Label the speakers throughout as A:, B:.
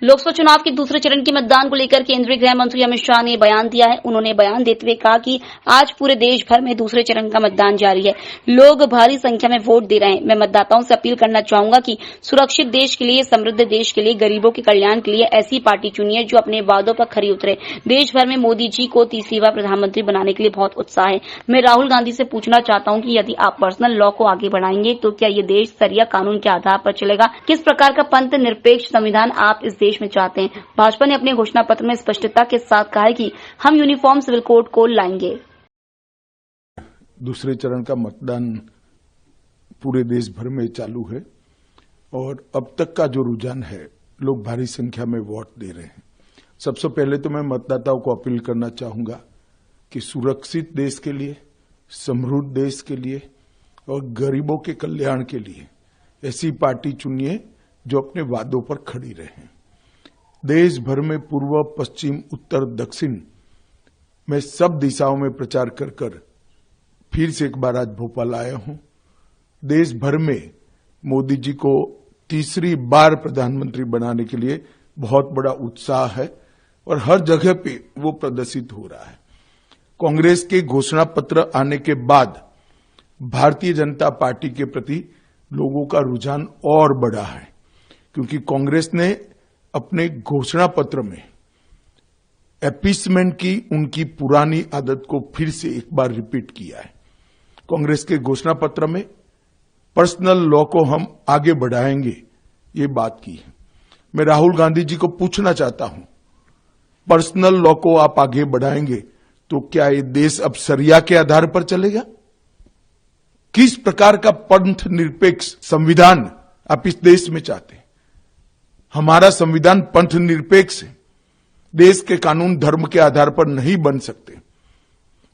A: लोकसभा चुनाव के दूसरे चरण के मतदान को लेकर केंद्रीय गृह मंत्री अमित शाह ने बयान दिया है। उन्होंने बयान देते हुए कहा कि आज पूरे देश भर में दूसरे चरण का मतदान जारी है। लोग भारी संख्या में वोट दे रहे हैं। मैं मतदाताओं से अपील करना चाहूंगा कि सुरक्षित देश के लिए, समृद्ध देश के लिए, गरीबों के कल्याण के लिए ऐसी पार्टी चुनिए जो अपने वादों पर खरी उतरे। देश भर में मोदी जी को तीसरी बार प्रधानमंत्री बनाने के लिए बहुत उत्साह है। मैं राहुल गांधी से पूछना चाहता हूं कि यदि आप पर्सनल लॉ को आगे बढ़ाएंगे तो क्या ये देश शरिया कानून के आधार पर चलेगा? किस प्रकार का पंथ निरपेक्ष संविधान आप इस देश में चाहते हैं? भाजपा ने अपने घोषणा पत्र में स्पष्टता के साथ कहा है कि हम यूनिफॉर्म सिविल कोड को लाएंगे।
B: दूसरे चरण का मतदान पूरे देश भर में चालू है और अब तक का जो रुझान है, लोग भारी संख्या में वोट दे रहे हैं। सबसे पहले तो मैं मतदाताओं को अपील करना चाहूंगा कि सुरक्षित देश के लिए, समृद्ध देश के लिए और गरीबों के कल्याण के लिए ऐसी पार्टी चुनिए जो अपने वादों पर खड़ी रहे। देश भर में पूर्व, पश्चिम, उत्तर, दक्षिण में सब दिशाओं में प्रचार कर कर फिर से एक बार आज भोपाल आया हूं। देश भर में मोदी जी को तीसरी बार प्रधानमंत्री बनाने के लिए बहुत बड़ा उत्साह है और हर जगह पे वो प्रदर्शित हो रहा है। कांग्रेस के घोषणा पत्र आने के बाद भारतीय जनता पार्टी के प्रति लोगों का रुझान और बढ़ा है, क्योंकि कांग्रेस ने अपने घोषणा पत्र में अपीसमेंट की उनकी पुरानी आदत को फिर से एक बार रिपीट किया है। कांग्रेस के घोषणा पत्र में पर्सनल लॉ को हम आगे बढ़ाएंगे, ये बात की है। मैं राहुल गांधी जी को पूछना चाहता हूं, पर्सनल लॉ को आप आगे बढ़ाएंगे तो क्या ये देश अब शरिया के आधार पर चलेगा? किस प्रकार का पंथ निरपेक्ष संविधान आप इस देश में चाहते हैं? हमारा संविधान पंथ निरपेक्ष है। देश के कानून धर्म के आधार पर नहीं बन सकते।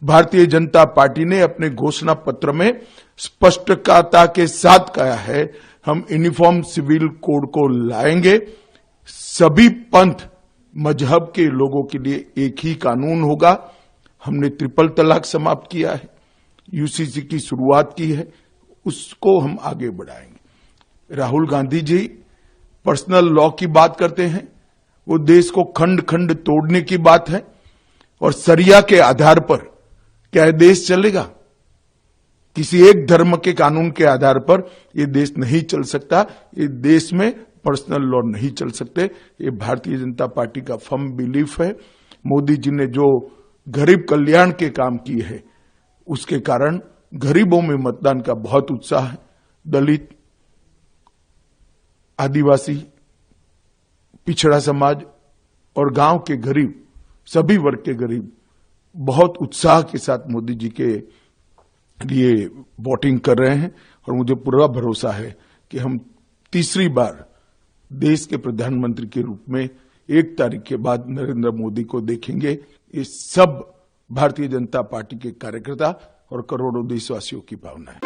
B: भारतीय जनता पार्टी ने अपने घोषणा पत्र में स्पष्टता के साथ कहा है, हम यूनिफॉर्म सिविल कोड को लाएंगे। सभी पंथ मजहब के लोगों के लिए एक ही कानून होगा। हमने ट्रिपल तलाक समाप्त किया है, यूसीसी की शुरुआत की है, उसको हम आगे बढ़ाएंगे। राहुल गांधी जी पर्सनल लॉ की बात करते हैं, वो देश को खंड खंड तोड़ने की बात है और शरिया के आधार पर क्या देश चलेगा? किसी एक धर्म के कानून के आधार पर ये देश नहीं चल सकता। ये देश में पर्सनल लॉ नहीं चल सकते। ये भारतीय जनता पार्टी का फर्म बिलीफ है। मोदी जी ने जो गरीब कल्याण के काम किए हैं, उसके कारण गरीबों में मतदान का बहुत उत्साह है। दलित, आदिवासी, पिछड़ा समाज और गांव के गरीब, सभी वर्ग के गरीब बहुत उत्साह के साथ मोदी जी के लिए वोटिंग कर रहे हैं और मुझे पूरा भरोसा है कि हम तीसरी बार देश के प्रधानमंत्री के रूप में 1 तारीख के बाद नरेंद्र मोदी को देखेंगे। ये सब भारतीय जनता पार्टी के कार्यकर्ता और करोड़ों देशवासियों की भावना है।